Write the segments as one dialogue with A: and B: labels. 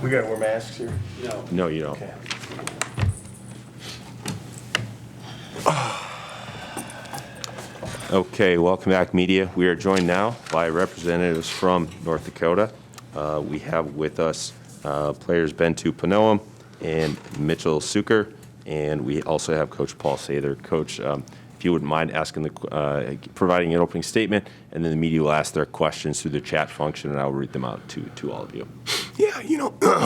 A: We gotta wear masks here?
B: No, you don't.
A: Okay.
B: Okay, welcome back, media. We are joined now by representatives from North Dakota. We have with us players Bentiu, Panoam, and Mitchell Sueker, and we also have Coach Paul Sather. Coach, if you wouldn't mind providing an opening statement, and then the media will ask their questions through the chat function, and I'll read them out to all of you.
A: Yeah,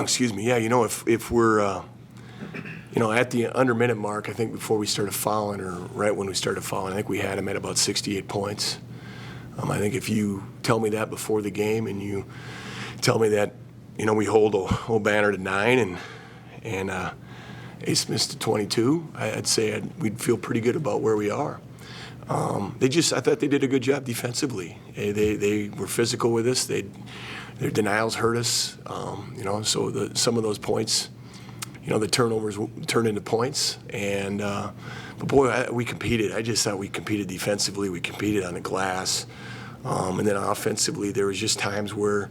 A: excuse me. Yeah, if we're, at the under minute mark, I think before we started fouling, or right when we started fouling, I think we had him at about 68 points. I think if you tell me that before the game, and you tell me that, we hold O'Banner to 9 and A. Smith to 22, I'd say we'd feel pretty good about where we are. I thought they did a good job defensively. They were physical with us. Their denials hurt us. So some of those points, the turnovers turned into points. And but boy, we competed. I just thought we competed defensively. We competed on the glass, and then offensively, there was just times where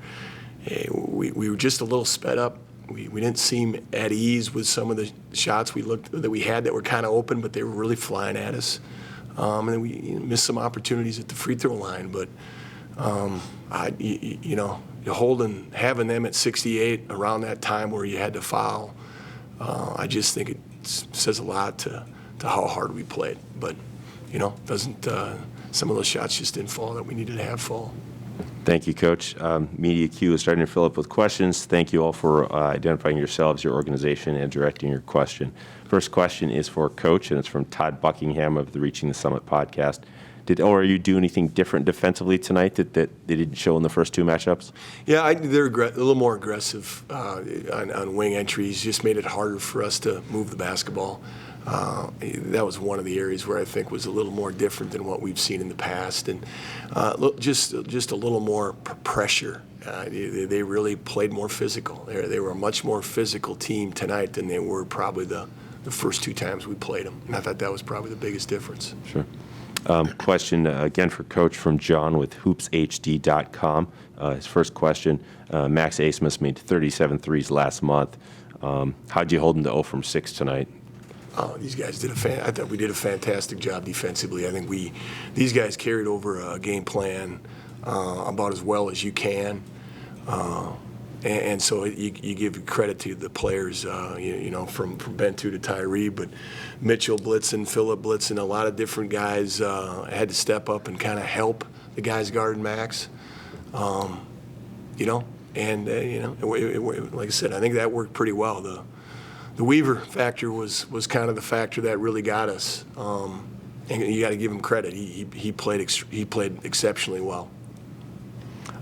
A: we were just a little sped up. We didn't seem at ease with some of the shots that we had that were kind of open, but they were really flying at us. And then we missed some opportunities at the free throw line. But having them at 68 around that time where you had to foul, I just think it says a lot to how hard we played. But doesn't some of those shots just didn't fall that we needed to have fall.
B: Thank you, Coach. Media queue is starting to fill up with questions. Thank you all for identifying yourselves, your organization, and directing your question. First question is for Coach, and it's from Todd Buckingham of the Reaching the Summit podcast. Did ORU do anything different defensively tonight that they didn't show in the first two matchups? Yeah,
A: they're a little more aggressive on wing entries, just made it harder for us to move the basketball. That was one of the areas where I think was a little more different than what we've seen in the past, and just a little more pressure. They really played more physical. They were a much more physical team tonight than they were probably the first two times we played them, and I thought that was probably the biggest difference.
B: Sure. Question again for Coach from John with hoopshd.com. His first question, Max Asmus made 37 threes last month. How'd you hold him to 0 from 6 tonight?
A: Oh, these guys I thought we did a fantastic job defensively. I think these guys carried over a game plan about as well as you can. And so you give credit to the players, from Bentiu to Tyree, but Mitchell blitzing, Phillip blitzing, a lot of different guys had to step up and kind of help the guys guarding Max. Like I said, I think that worked pretty well. The Weaver factor was kind of the factor that really got us, and you got to give him credit. He played exceptionally well.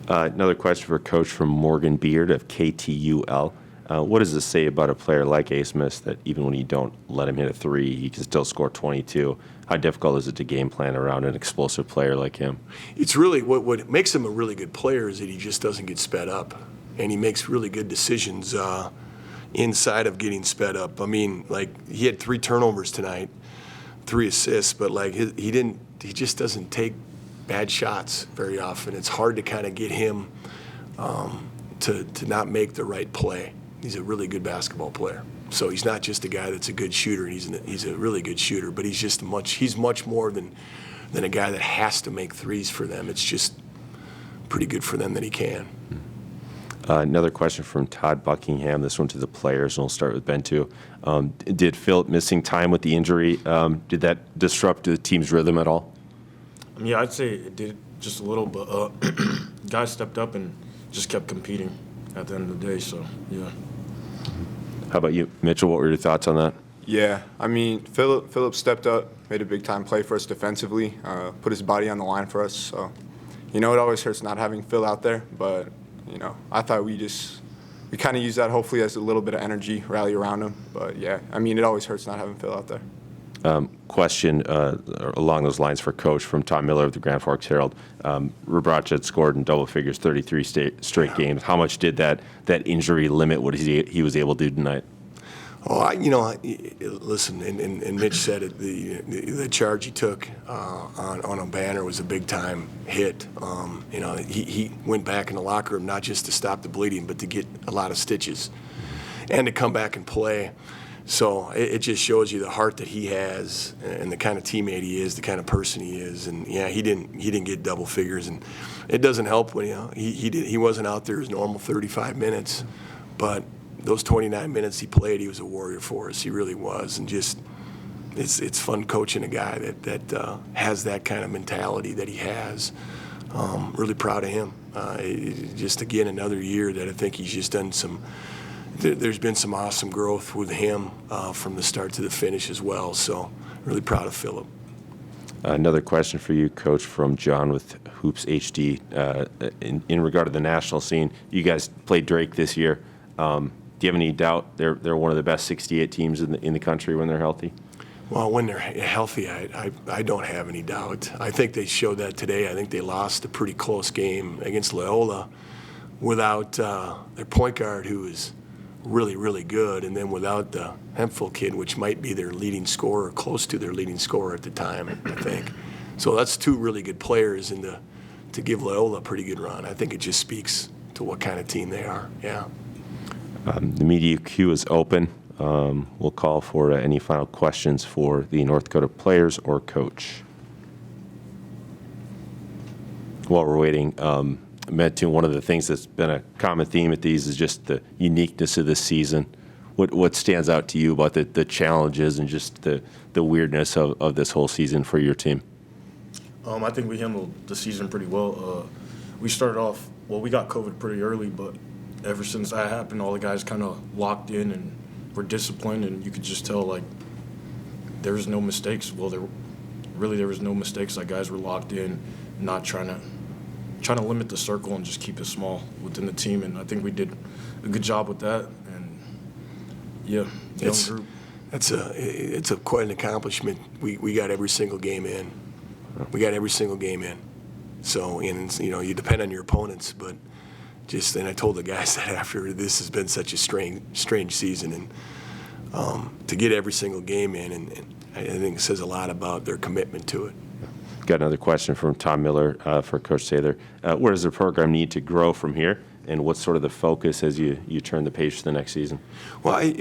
B: Another question for Coach from Morgan Beard of KTUL. What does this say about a player like Asmus that even when you don't let him hit a three, he can still score 22? How difficult is it to game plan around an explosive player like him?
A: It's really what makes him a really good player is that he just doesn't get sped up, and he makes really good decisions inside of getting sped up. I mean, he had 3 turnovers tonight, 3 assists, but he just doesn't take bad shots very often. It's hard to kind of get him to not make the right play. He's a really good basketball player. So he's not just a guy that's a good shooter. He's a really good shooter, but he's much more than a guy that has to make threes for them. It's just pretty good for them that he can.
B: Another question from Todd Buckingham, this one to the players, and we'll start with Bentiu. Did Phillip missing time with the injury, did that disrupt the team's rhythm at all?
C: Yeah, I'd say it did just a little, but guys stepped up and just kept competing at the end of the day, so, yeah.
B: How about you, Mitchell? What were your thoughts on that?
D: Yeah, I mean, Phillip stepped up, made a big-time play for us defensively, put his body on the line for us. So, it always hurts not having Phil out there, but, I thought we kind of used that hopefully as a little bit of energy, rally around him. But, yeah, I mean, it always hurts not having Phil out there.
B: Question along those lines for Coach from Tom Miller of the Grand Forks Herald. Rebraca had scored in double figures 33 straight games. How much did that injury limit what he was able to do tonight?
A: Listen, and Mitch said it. The charge he took on O'Banner was a big time hit. He went back in the locker room not just to stop the bleeding, but to get a lot of stitches, and to come back and play. So it just shows you the heart that he has, and the kind of teammate he is, the kind of person he is. And yeah, he didn't get double figures, and it doesn't help when he wasn't out there his normal 35 minutes, but those 29 minutes he played, he was a warrior for us. He really was, and just it's fun coaching a guy that has that kind of mentality that he has. Really proud of him. Just again another year that I think he's just done some. There's been some awesome growth with him from the start to the finish as well. So really proud of Philip.
B: Another question for you, Coach, from John with Hoops HD. In regard to the national scene, you guys played Drake this year. Do you have any doubt they're one of the best 68 teams in the country when they're healthy?
A: Well, when they're healthy, I don't have any doubt. I think they showed that today. I think they lost a pretty close game against Loyola without their point guard, who is really, really good, and then without the Hemphill kid, which might be their leading scorer, close to their leading scorer at the time, I think. So that's two really good players, and to give Loyola a pretty good run, I think it just speaks to what kind of team they are, yeah.
B: The media queue is open. We'll call for any final questions for the North Dakota players or coach. While we're waiting, Bentiu, one of the things that's been a common theme at these is just the uniqueness of this season. What stands out to you about the challenges and just the weirdness of this whole season for your team?
C: I think we handled the season pretty well. We started off, we got COVID pretty early, but ever since that happened, all the guys kind of locked in and were disciplined, and you could just tell, like, there was no mistakes. Well, there was no mistakes. Like, guys were locked in, not trying to limit the circle and just keep it small within the team, and I think we did a good job with that. And yeah, young group.
A: It's quite an accomplishment. We got every single game in. We got every single game in. So, and you depend on your opponents, but and I told the guys that after this has been such a strange season, and to get every single game in, and I think it says a lot about their commitment to it.
B: Got another question from Tom Miller for Coach Sather. Where does the program need to grow from here, and what's sort of the focus as you turn the page to the next season? Well,
A: I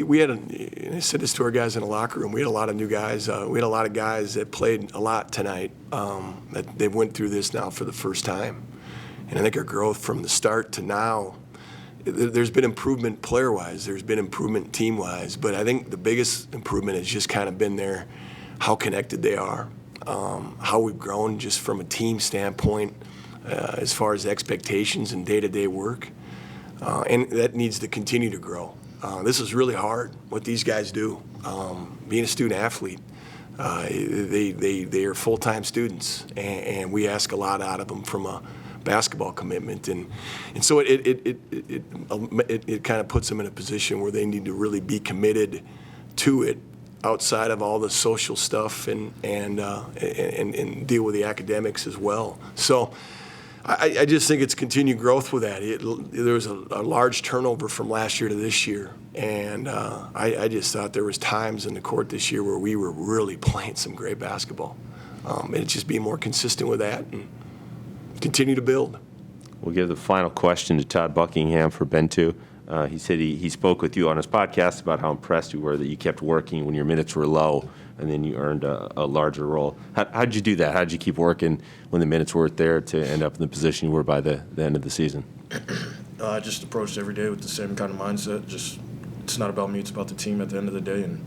A: said this to our guys in the locker room. We had a lot of new guys. We had a lot of guys that played a lot tonight. That they went through this now for the first time. And I think our growth from the start to now, there's been improvement player-wise, there's been improvement team-wise, but I think the biggest improvement has just kind of been how connected they are, how we've grown just from a team standpoint as far as expectations and day-to-day work, and that needs to continue to grow. This is really hard, what these guys do. Being a student athlete, they are full-time students, and we ask a lot out of them from a basketball commitment, and so it kind of puts them in a position where they need to really be committed to it outside of all the social stuff and deal with the academics as well. So I just think it's continued growth with that. There was a large turnover from last year to this year, and I just thought there was times in the court this year where we were really playing some great basketball. And just be more consistent with that and continue to build.
B: We'll give the final question to Todd Buckingham for Bentiu. He said he spoke with you on his podcast about how impressed you were that you kept working when your minutes were low, and then you earned a larger role. How did you do that? How did you keep working when the minutes weren't there to end up in the position you were by the end of the season?
C: I just approached every day with the same kind of mindset. It's not about me, it's about the team at the end of the day, and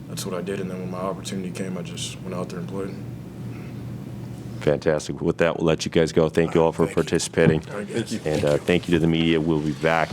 C: that's what I did. And then when my opportunity came, I just went out there and played.
B: Fantastic. With that, we'll let you guys go. Thank you all for participating.
C: Thank you.
B: And thank you to the media. We'll be back